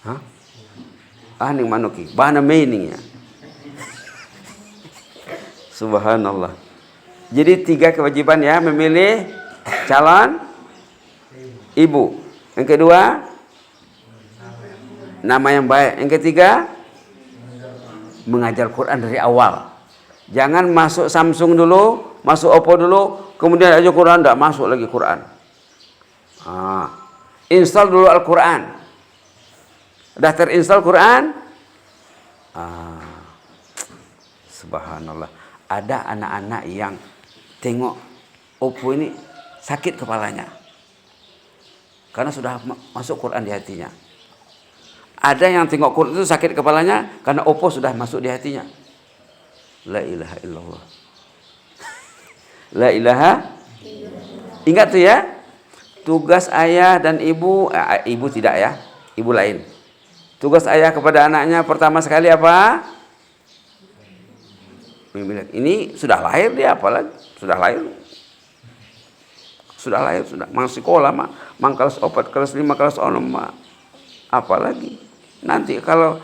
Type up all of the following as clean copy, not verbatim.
Hah? Ning manuki, bahana meaning ya. Subhanallah. Jadi 3 kewajiban ya, memilih calon ibu. Yang kedua, nama yang baik. Yang ketiga, mengajar Quran dari awal. Jangan masuk Samsung dulu, masuk Oppo dulu, kemudian aja Quran, tidak masuk lagi Quran. Install dulu Al-Quran. Dah terinstall Quran. Subhanallah. Ada anak-anak yang tengok Oppo ini sakit kepalanya. Karena sudah masuk Quran di hatinya. Ada yang tengok Quran itu sakit kepalanya karena Oppo sudah masuk di hatinya. La ilaha illallah. La ilaha. Ingat tuh ya. Tugas ayah dan ibu, ibu tidak ya, ibu lain. Tugas ayah kepada anaknya pertama sekali apa? Ini sudah lahir dia, apalagi sudah lahir, sudah masih sekolah mah, kelas 4, kelas 5, kelas 6 mah, apalagi nanti kalau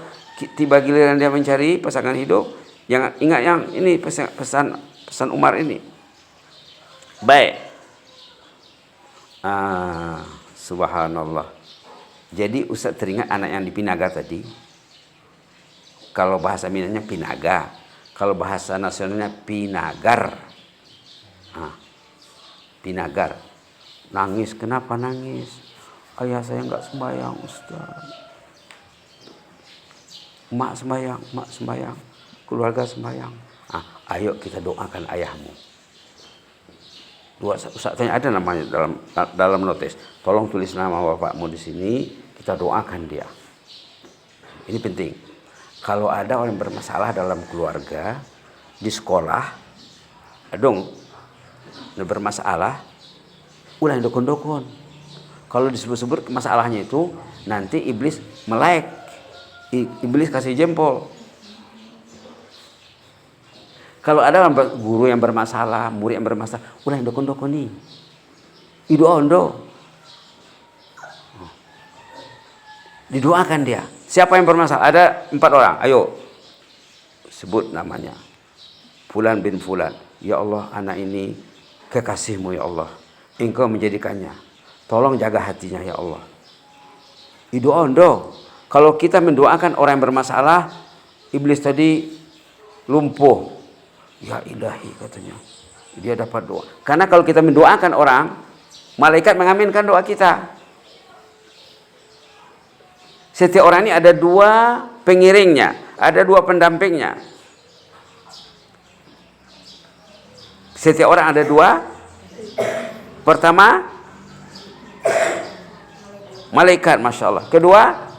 tiba giliran dia mencari pasangan hidup, yang ingat yang ini pesan Umar ini. Baik. Subhanallah. Jadi Ustaz teringat anak yang di Pinaga tadi. Kalau bahasa Minangnya Pinaga, kalau bahasa nasionalnya Pinagar. Pinagar. Nangis, kenapa nangis? Ayah saya enggak sembahyang, Ustaz. Mak sembahyang, keluarga sembahyang. Ayo kita doakan ayahmu. Ustaz tanya, ada namanya dalam notis. Tolong tulis nama bapakmu di sini, kita doakan dia. Ini penting. Kalau ada orang bermasalah dalam keluarga, di sekolah, bermasalah, ulah dokon-dokon. Kalau disebut-sebut masalahnya itu, nanti iblis melek. Iblis kasih jempol. Kalau ada guru yang bermasalah, murid yang bermasalah, ulah dokon-dokoni. Ido ondo. Didoakan dia. Siapa yang bermasalah? Ada 4 orang. Ayo. Sebut namanya. Fulan bin Fulan. Ya Allah, anak ini kekasihmu ya Allah. Engkau menjadikannya. Tolong jaga hatinya ya Allah. Ido ondo. Kalau kita mendoakan orang yang bermasalah, iblis tadi lumpuh. Ya ilahi katanya. Dia dapat doa. Karena kalau kita mendoakan orang, malaikat mengaminkan doa kita. Setiap orang ini ada 2 pengiringnya, ada 2 pendampingnya. Setiap orang ada 2. Pertama, malaikat, masya Allah. Kedua,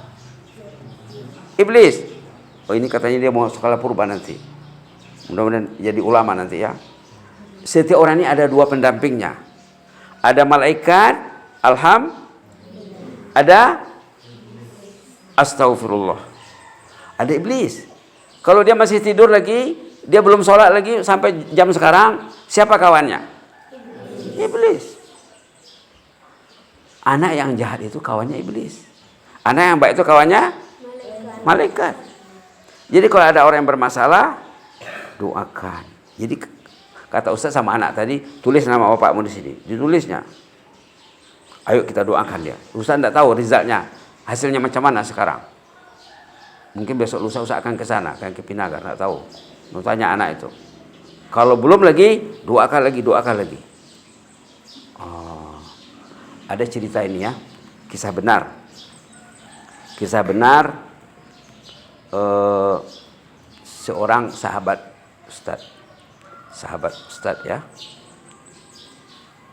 iblis. Oh ini katanya dia mau sekolah purba nanti. Mudah-mudahan jadi ulama nanti ya. Setiap orang ini ada 2 pendampingnya. Ada malaikat, ada astagfirullah. Ada iblis. Kalau dia masih tidur lagi, dia belum sholat lagi sampai jam sekarang, siapa kawannya? Iblis. Anak yang jahat itu kawannya iblis. Anak yang baik itu kawannya malaikat. Jadi kalau ada orang yang bermasalah, doakan. Jadi kata Ustaz sama anak tadi, tulis nama bapakmu di sini. Ditulisnya. Ayo kita doakan dia. Ustaz tidak tahu resultnya. Hasilnya macam mana sekarang? Mungkin besok lusa Ustaz akan ke sana, akan ke Pinaga, enggak tahu. Mau tanya anak itu. Kalau belum lagi, doakan lagi. Ada cerita ini ya, kisah benar. Seorang sahabat Ustaz ya.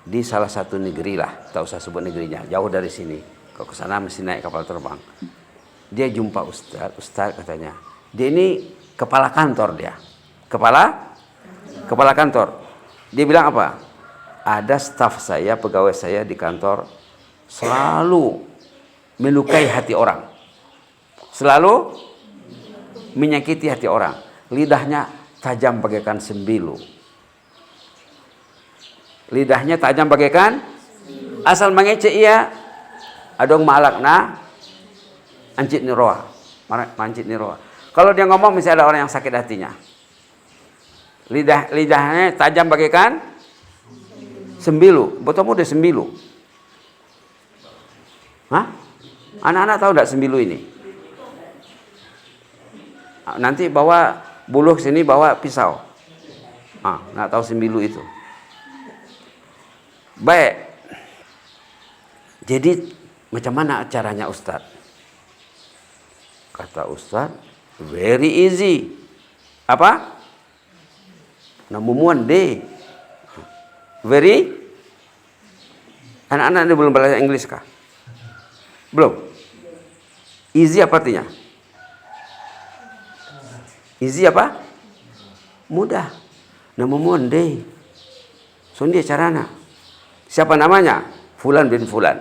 Di salah satu negeri lah, tak usah sebut negerinya, jauh dari sini. Kalau ke sana mesti naik kapal terbang. Dia jumpa Ustaz katanya. Dia ini kepala kantor dia. Kepala kantor. Dia bilang apa? Ada staf saya, pegawai saya di kantor selalu melukai hati orang. Selalu menyakiti hati orang. Lidahnya tajam bagaikan sembilu. Lidahnya tajam bagaikan asal mengecek ia adong malakna Ancit niroa. Mancit niroa. Kalau dia ngomong misalnya ada orang yang sakit hatinya. Lidahnya tajam bagaikan sembilu. Betul udah sembilu. Hah? Anak-anak tahu enggak sembilu ini? Nanti bawa buluh sini, bawa pisau. Nggak tahu sembilu itu. Baik. Jadi macam mana caranya Ustaz? Kata Ustaz, very easy. Apa? Namumuan deh. Very. Anak-anak ini belum belajar Inggris kah? Belum. Easy apa artinya? Easy apa? Mudah. Namumuan deh. So dia carana. Siapa namanya? Fulan bin Fulan.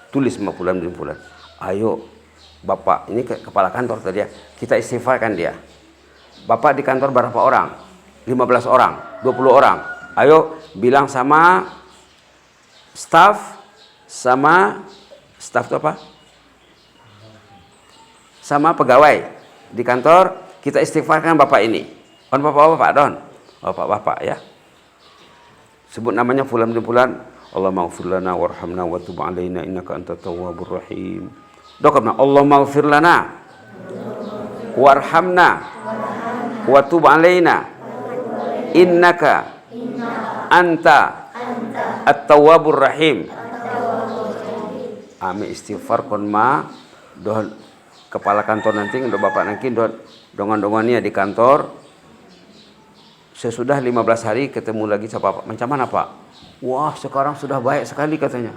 Tulis sama Fulan bin Fulan. Ayo, Bapak, ini kepala kantor tadi ya. Kita istighfarkan dia. Bapak di kantor berapa orang? 15 orang, 20 orang. Ayo bilang sama staff itu apa? Sama pegawai di kantor, kita istighfarkan Bapak ini. Don Bapak-bapak, Don. Bapak-bapak ya. Sebut namanya Fulan bin Fulan. Allahumma ighfir lana warhamna wa tub alaina innaka antat tawwabur rahim. Doa Allahumma ighfir lana warhamna wa tub alaina innaka anta at-tawwabur rahim. Amin istighfar kon ma doh kepala kantor nanti untuk Bapak nanti dongan-dongannya di kantor. Sesudah 15 hari ketemu lagi sama Bapak. Macam mana Pak? Wah sekarang sudah baik sekali katanya.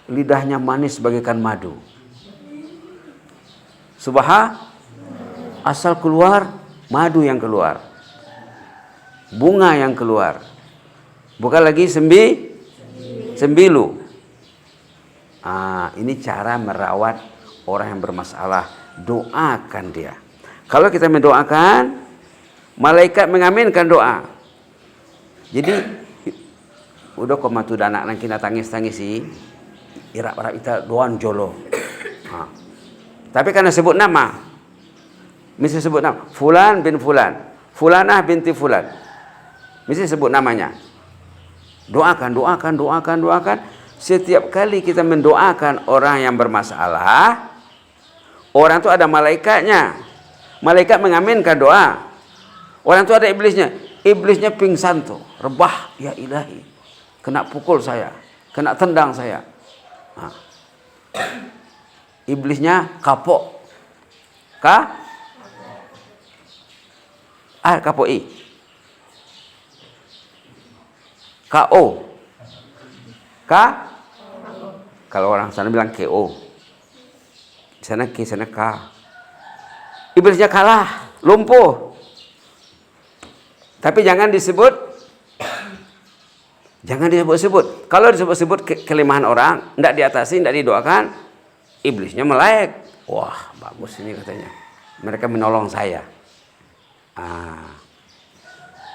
Lidahnya manis bagaikan madu. Asal keluar madu yang keluar. Bunga yang keluar. Bukan lagi sembilu. Ini cara merawat orang yang bermasalah. Doakan dia. Kalau kita mendoakan, malaikat mengaminkan doa. Jadi udah komatu anak nang kita tangis sih. Irak kita doan jolo. Tapi karena sebut nama. Mesti sebut nama. Fulan bin Fulan. Fulanah binti Fulan. Mesti sebut namanya. Doakan. Setiap kali kita mendoakan orang yang bermasalah, orang itu ada malaikatnya. Malaikat mengaminkan doa. Orang itu ada iblisnya. Iblisnya pingsan tuh. Rebah. Ya ilahi. Kena pukul saya. Kena tendang saya. Iblisnya kapok. Kapoi. K.O. Kalau orang sana bilang K.O. Di sana K, sana K. Iblisnya kalah. Lumpuh. Tapi jangan disebut. Kalau disebut kelemahan orang, tidak diatasi, tidak didoakan, iblisnya melek. Wah, bagus ini katanya. Mereka menolong saya.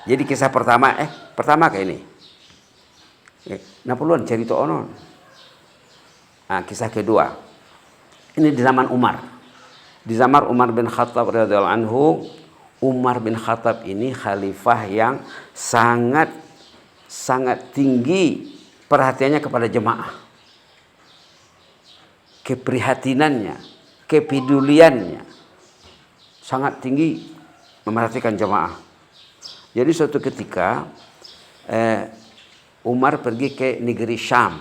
Jadi kisah pertama kayak ini. Napoleon cerita onon. Kisah kedua. Ini di zaman Umar. Di zaman Umar bin Khattab radhiyallahu anhu, Umar bin Khattab ini khalifah yang sangat tinggi perhatiannya kepada jemaah. Keprihatinannya, kepeduliannya sangat tinggi memerhatikan jemaah. Jadi suatu ketika Umar pergi ke negeri Syam.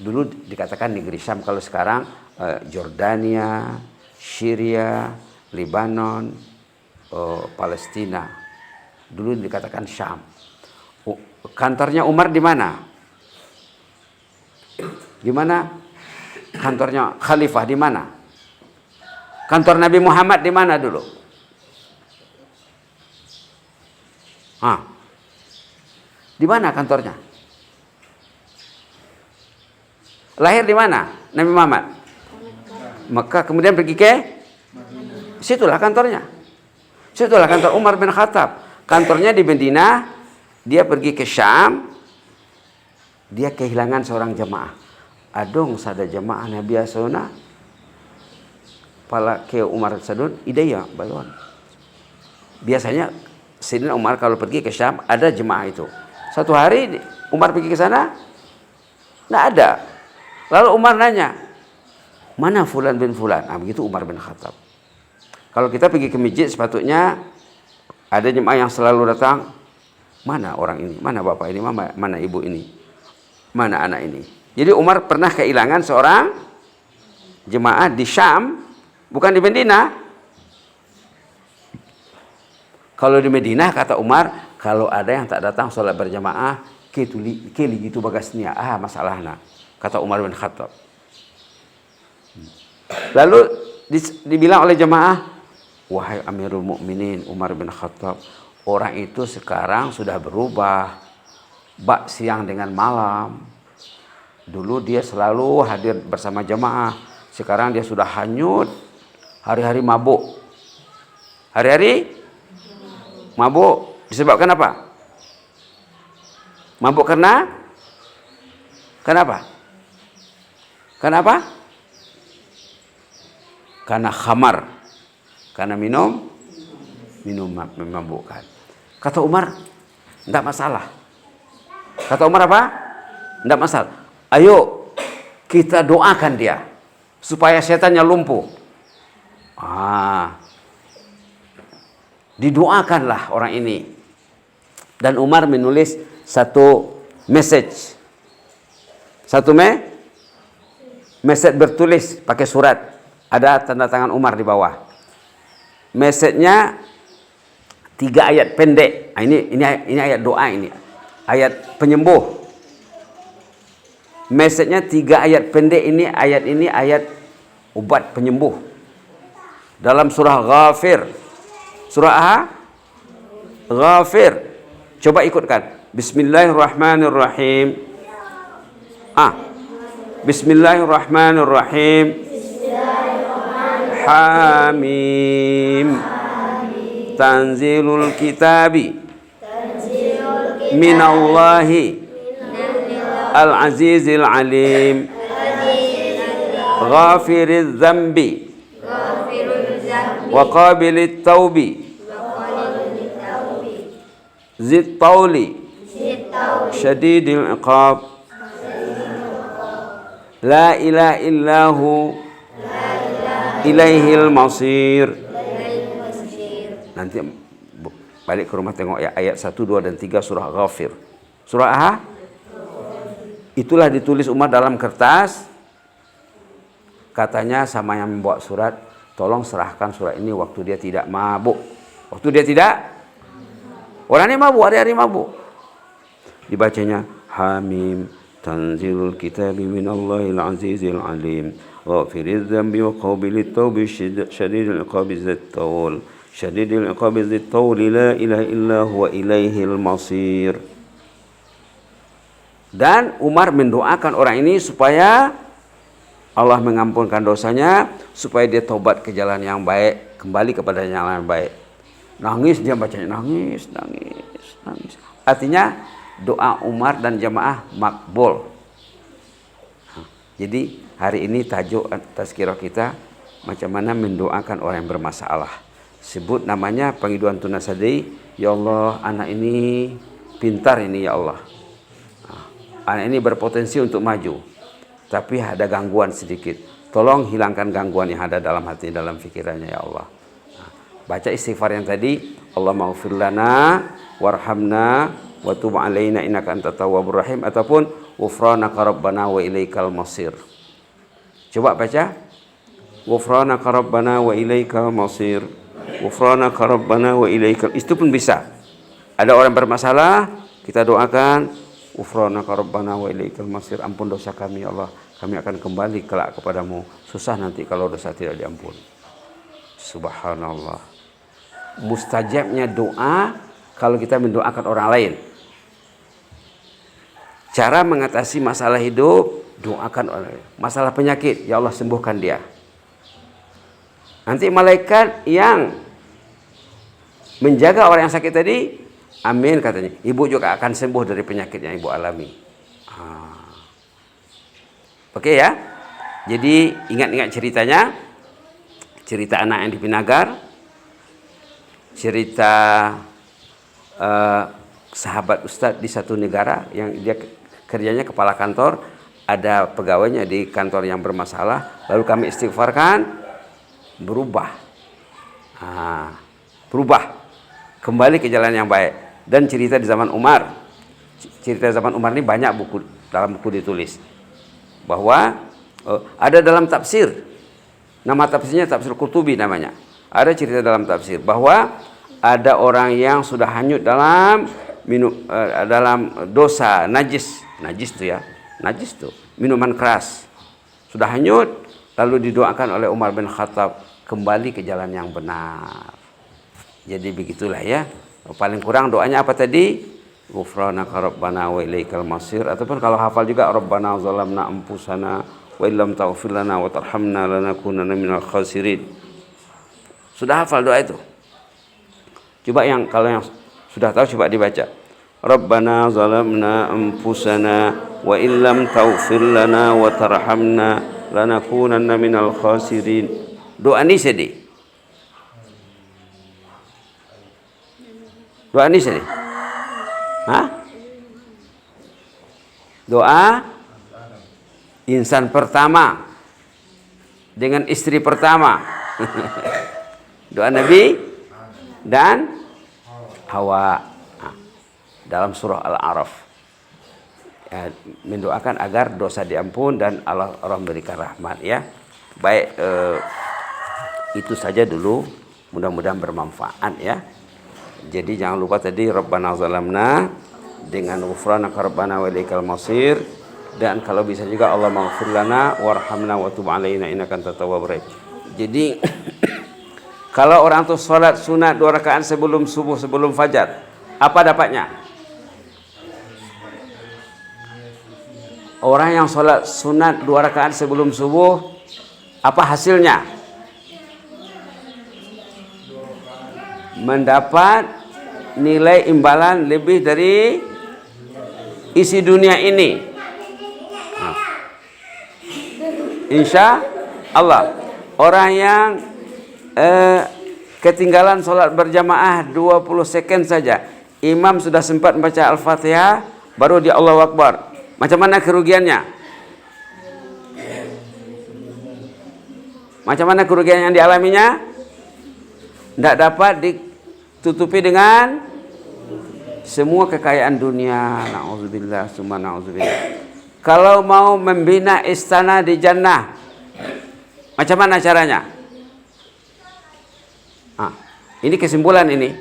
Dulu dikatakan negeri Syam, kalau sekarang Jordania, Syria, Lebanon, Palestina. Dulu dikatakan Syam. Kantornya Umar di mana? Di mana? Kantornya khalifah di mana? Kantor Nabi Muhammad di mana dulu? Di mana kantornya? Lahir di mana Nabi Muhammad? Mekah, kemudian pergi ke situlah kantornya. Situlah kantor Umar bin Khattab. Kantornya di Medina, dia pergi ke Syam. Dia kehilangan seorang jemaah. Adong sada jemaah Nabi Asona pala ke Umar Sadun idaya balon. Biasanya Sayyidina Umar kalau pergi ke Syam ada jemaah itu. Satu hari Umar pergi ke sana, nggak ada. Lalu Umar nanya, mana Fulan bin Fulan? Nah, begitu Umar bin Khattab. Kalau kita pergi ke masjid sepatutnya ada jemaah yang selalu datang. Mana orang ini? Mana bapak ini? Mana ibu ini? Mana anak ini? Jadi Umar pernah kehilangan seorang jemaah di Syam, bukan di Madinah. Kalau di Madinah kata Umar, kalau ada yang tak datang sholat berjamaah, keli gitu bagasnya, masalahnya. Kata Umar bin Khattab. Lalu dibilang oleh jemaah, wahai Amirul Mukminin Umar bin Khattab, orang itu sekarang sudah berubah, bak siang dengan malam. Dulu dia selalu hadir bersama jemaah, sekarang dia sudah hanyut, hari-hari mabuk. Hari-hari mabuk. Disebabkan apa? Mabuk karena? Kenapa? Kenapa? Karena khamar. Karena minum memabukkan. Kata Umar, tidak masalah. Kata Umar apa? Tidak masalah. Ayo kita doakan dia supaya setannya lumpuh. Didoakanlah orang ini. Dan Umar menulis satu message. Message bertulis pakai surat. Ada tanda tangan Umar di bawah. Message-nya 3 ayat pendek. Ini ayat doa ini. Ayat penyembuh. Message-nya 3 ayat pendek ini ayat obat penyembuh. Dalam surah Ghafir. Surah Ghafir. Coba ikutkan. Bismillahirrahmanirrahim. Bismillahirrahmanirrahim. Hamim. Tanzilul kitabi minallahi al-azizil alim. Ghafiriz zambi wa qabilit taubi zid tauli syadidil iqab. La ilaha illahu ilaihil masir. Nanti balik ke rumah tengok ya ayat 1, 2 dan 3 surah Ghafir. Surah itulah ditulis Umar dalam kertas. Katanya sama yang membawa surat, tolong serahkan surat ini waktu dia tidak mabuk. Waktu dia tidak, orang ini mabuk, hari-hari mabuk. Dibacanya Hamim. Tanzilul kitabi minallahil azizil alim. Ghafiriz dzambi wa qabilit taubi syadidil iqabi zat taul. Syadidil iqabi zat taul la ilaha illa huwa ilaihil masir. Dan Umar mendoakan orang ini supaya Allah mengampunkan dosanya, supaya dia tobat ke jalan yang baik, kembali kepada jalan yang baik. Nangis dia bacanya, nangis. Artinya doa Umar dan jamaah makbul. Jadi hari ini tajuk tazkirah kita macam mana mendoakan orang yang bermasalah. Sebut namanya pengiduan tunasadi. Ya Allah, anak ini pintar ini ya Allah. Anak ini berpotensi untuk maju, tapi ada gangguan sedikit. Tolong hilangkan gangguan yang ada dalam hati, dalam fikirannya ya Allah. Baca istighfar yang tadi, Allahumma ighfir lana warhamna wa tub alaina innaka antat tawwabur rahim, ataupun ghufranaka rabbana wa ilaikal masir. Coba baca. Ghufranaka rabbana wa ilaikal masir. Ghufranaka rabbana wa ilaikal. Itu pun bisa. Ada orang bermasalah, kita doakan ghufranaka rabbana wa ilaikal masir. Ampun dosa kami ya Allah. Kami akan kembali kelak kepadamu. Susah nanti kalau dosa tidak diampuni. Subhanallah. Mustajabnya doa kalau kita mendoakan orang lain. Cara mengatasi masalah hidup, doakan orang lain. Masalah penyakit, ya Allah sembuhkan dia. Nanti malaikat yang menjaga orang yang sakit tadi, amin katanya. Ibu juga akan sembuh dari penyakit yang ibu alami. Oke ya. Jadi ingat-ingat ceritanya. cerita anak yang di Pinagar, cerita sahabat ustadz di satu negara yang dia kerjanya kepala kantor, ada pegawainya di kantor yang bermasalah, lalu kami istighfarkan, berubah, kembali ke jalan yang baik. Dan cerita di zaman Umar, cerita zaman Umar ini banyak dalam buku ditulis, bahwa ada dalam tafsir, nama tafsirnya Tafsir Qurtubi namanya. Ada cerita dalam tafsir bahwa ada orang yang sudah hanyut dalam dalam dosa najis tuh minuman keras, sudah hanyut, lalu didoakan oleh Umar bin Khattab kembali ke jalan yang benar. Jadi begitulah ya. Paling kurang doanya apa tadi? Ghufranaka rabbana wa ilaikal masir, ataupun kalau hafal juga rabbana zalamna anfusana wa illam taghfir lana wa tarhamna lanakunanna minal khasirin. Sudah hafal doa itu? Coba kalau yang sudah tahu coba dibaca. Rabbana zalamna anfusana wa illam taghfir lana wa tarhamna lanakunanna minal khasirin. Doa ini sedih. Doa ini sedih. Doa insan pertama dengan istri pertama. Doa Nabi dan Hawa dalam surah Al-A'raf. Ya, mendoakan agar dosa diampun dan Allah memberikan rahmat ya. Baik, itu saja dulu, mudah-mudahan bermanfaat ya. Jadi jangan lupa tadi Rabbana zalamna dengan ghufranaka rabbana wa ilaikal masir, dan kalau bisa juga Allah maghfir lana warhamna wa tub alaina innaka antat tawwabur rahim. Jadi kalau orang tuh sholat sunat 2 rakaat sebelum subuh, sebelum fajar, apa dapatnya? Orang yang sholat sunat 2 rakaat sebelum subuh, apa hasilnya? Mendapat nilai imbalan lebih dari isi dunia ini. Insya Allah. Orang yang ketinggalan sholat berjamaah 20 second saja, imam sudah sempat membaca Al-Fatihah, baru dia Allahu Akbar. Macam mana kerugiannya? Macam mana kerugian yang dialaminya? Tidak dapat ditutupi dengan semua kekayaan dunia. Na'udzubillah, summa na'udzubillah. Kalau mau membina istana di jannah, macam mana caranya? Ini kesimpulan ini.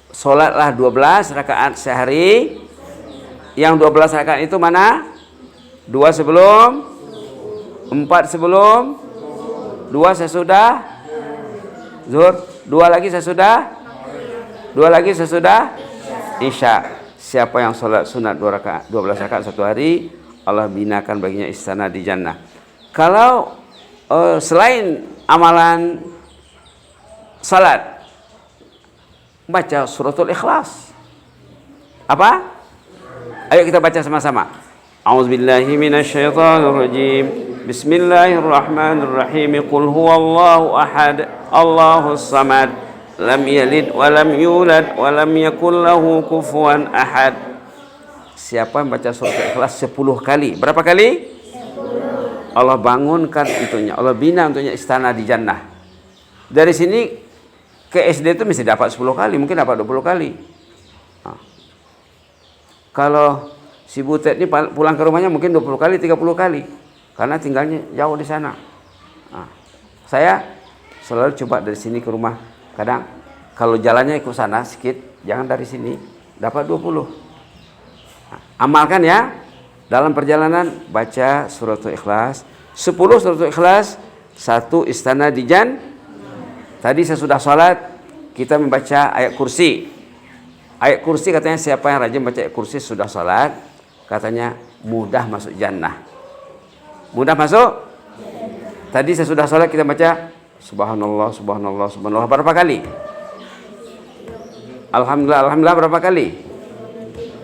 Sholatlah 12 rakaat sehari. Yang 12 rakaat itu mana? 2 sebelum, 4 sebelum, 2 sesudah Zuhur, 2 lagi sesudah, 2 lagi sesudah Isya. Siapa yang sholat sunat 12 rakaat satu hari, Allah binakan baginya istana di jannah. Kalau selain amalan salat, baca suratul Ikhlas. Apa? Ayo kita baca sama-sama. A'udzubillahi minasyaitonirrajim. Bismillahirrahmanirrahim. Qul huwallahu ahad, Allahus samad, lam yalid wa lam yulad wa lam yakul lahu kufuwan ahad. Siapa yang baca surat Ikhlas 10 kali, berapa kali? 10. Allah bangunkan untuknya, Allah bina untuknya istana di jannah. Dari sini ke SD itu mesti dapat 10 kali, mungkin dapat 20 kali. Kalau si Butet ini pulang ke rumahnya mungkin 20 kali, 30 kali. Karena tinggalnya jauh di sana. Saya selalu coba dari sini ke rumah. Kadang kalau jalannya ikut sana sedikit, jangan dari sini, dapat 20. Amalkan ya. Dalam perjalanan baca suratul Ikhlas. 10 suratul Ikhlas, 1 istana di jannah. Tadi saya sudah sholat, kita membaca ayat kursi. Ayat kursi katanya siapa yang rajin baca ayat kursi sudah sholat, katanya mudah masuk jannah. Mudah masuk? Tadi saya sudah sholat, kita baca subhanallah, subhanallah, subhanallah berapa kali? Alhamdulillah, alhamdulillah berapa kali?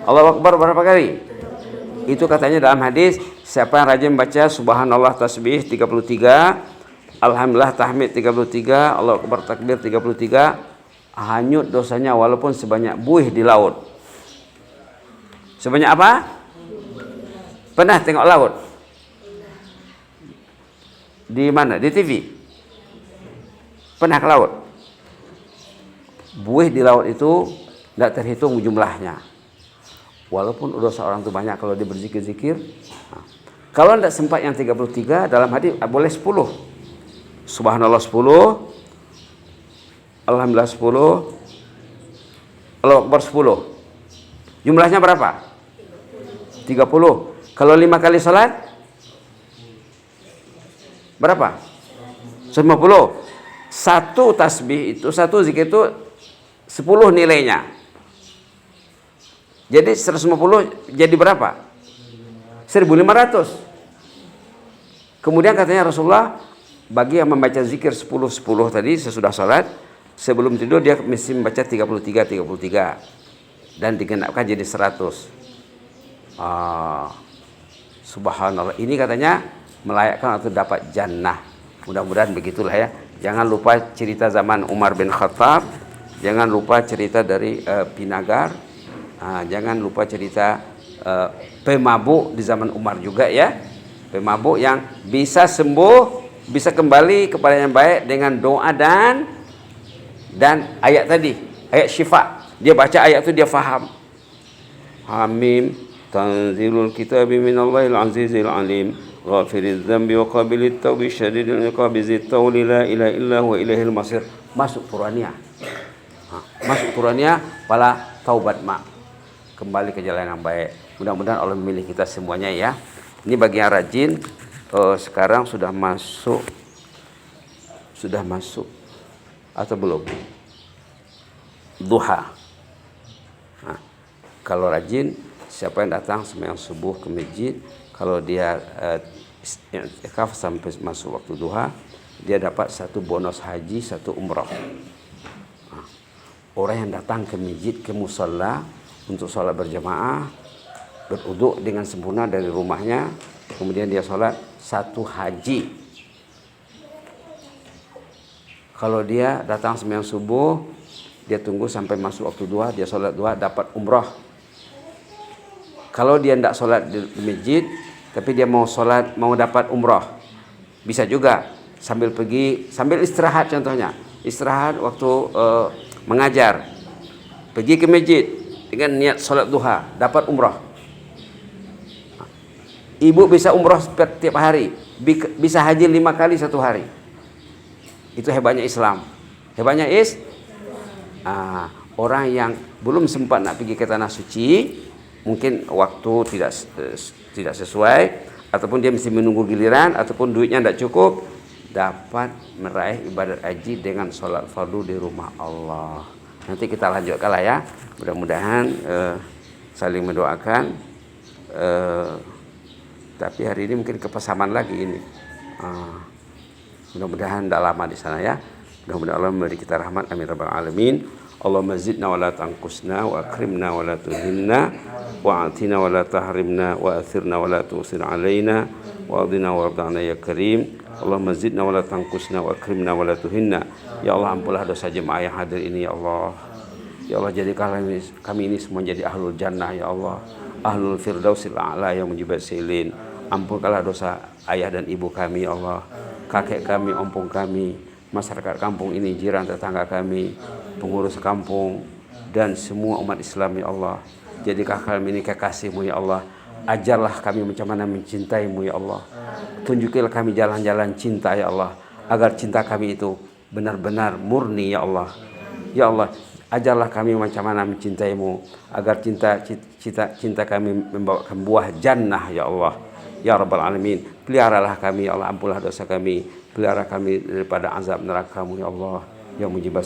Allahu Akbar berapa kali? Itu katanya dalam hadis, siapa yang rajin baca subhanallah tasbih 33, Alhamdulillah tahmid 33, Allahu Akbar takbir 33, hanyut dosanya walaupun sebanyak buih di laut. Sebanyak apa? Pernah tengok laut? Di mana? Di TV? Pernah ke laut? Buih di laut itu tidak terhitung jumlahnya. Walaupun dosa orang itu banyak kalau dia berzikir-zikir. Nah, kalau tidak sempat yang 33, dalam hadis boleh 10. Subhanallah 10, Alhamdulillah 10, Allahu Akbar 10. Jumlahnya berapa? 30. Kalau 5 kali salat berapa? 50. Satu tasbih itu, satu zikir itu 10 nilainya. Jadi 150 jadi berapa? 1.500. Kemudian katanya Rasulullah, bagi yang membaca zikir 10-10 tadi sesudah salat, sebelum tidur dia mesti membaca 33 dan digenapkan jadi 100. Subhanallah, ini katanya melayakkan atau dapat jannah. Mudah-mudahan begitulah ya. Jangan lupa cerita zaman Umar bin Khattab, jangan lupa cerita dari Pinagar, jangan lupa cerita pemabuk di zaman Umar juga ya. Pemabuk yang bisa sembuh, bisa kembali kepada yang baik dengan doa dan ayat tadi, ayat syifa. Dia baca ayat itu dia faham. Hamim tanzilul kitabi minallahil azizil alim ghafiriz dzambi wa qabilit taubi syadidil iqabi zit tawli la ilaha illa huwa ilaihil masir. Masuk Qur'annya. Masuk Qur'annya pala taubat kembali ke jalan yang baik. Mudah-mudahan Allah memilih kita semuanya ya. Ini bagi yang rajin. Sekarang sudah masuk atau belum? Duha. Nah, kalau rajin, siapa yang datang sembahyang subuh ke masjid, kalau dia ikaf sampai masuk waktu duha, dia dapat 1 bonus haji, 1 umrah. Nah, orang yang datang ke masjid, ke musalla untuk sholat berjamaah, berwudu dengan sempurna dari rumahnya, kemudian dia sholat 1 haji. Kalau dia datang sembahyang subuh, dia tunggu sampai masuk waktu duha, dia sholat duha, dapat umrah. Kalau dia tidak sholat di masjid, tapi dia mau sholat, mau dapat umrah, bisa juga sambil pergi, sambil istirahat contohnya. Istirahat waktu mengajar, pergi ke masjid dengan niat sholat duha, dapat umrah. Ibu bisa umrah setiap hari, bisa haji 5 kali 1 hari. Itu hebatnya Islam. Hebatnya orang yang belum sempat nak pergi ke tanah suci, mungkin waktu tidak sesuai, ataupun dia mesti menunggu giliran, ataupun duitnya tidak cukup, dapat meraih ibadat haji dengan sholat fardu di rumah Allah. Nanti kita lanjutkan lah ya. Mudah-mudahan saling mendoakan. Tapi hari ini mungkin kepesaman lagi ini. Mudah-mudahan tidak lama di sana ya. Mudah-mudahan Allah memberi kita rahmat. Amin rabbal alamin. Allahumma zidna wa la tanqusna wa akrimna wa la tuhinna wa atina wa la tahrimna wa athirna wa la tusir alaina wa adina wa arda'na ya karim. Allahumma zidna wa la tanqusna wa akrimna wa la tuhinna. Ya Allah, ampunlah dosa jemaah yang hadir ini ya Allah. Ya Allah, jadikanlah kami ini semua jadi ahlul jannah ya Allah. Ahlul firdausil a'la yang mujibat silin. Ampunkanlah dosa ayah dan ibu kami ya Allah, kakek kami, ompong kami, masyarakat kampung ini, jiran tetangga kami, pengurus kampung, dan semua umat Islam ya Allah. Jadikan kami ini kekasih-Mu ya Allah. Ajarlah kami macam mana mencintai-Mu ya Allah. Tunjukilah kami jalan-jalan cinta ya Allah, agar cinta kami itu benar-benar murni ya Allah. Ya Allah, ajarlah kami macam mana mencintai-Mu, agar cinta kami membawakan buah jannah ya Allah. Ya Rabbal Alamin, peliharalah kami ya Allah, ampunlah dosa kami, pelihara kami daripada azab neraka-Mu ya Allah, yang mujibah.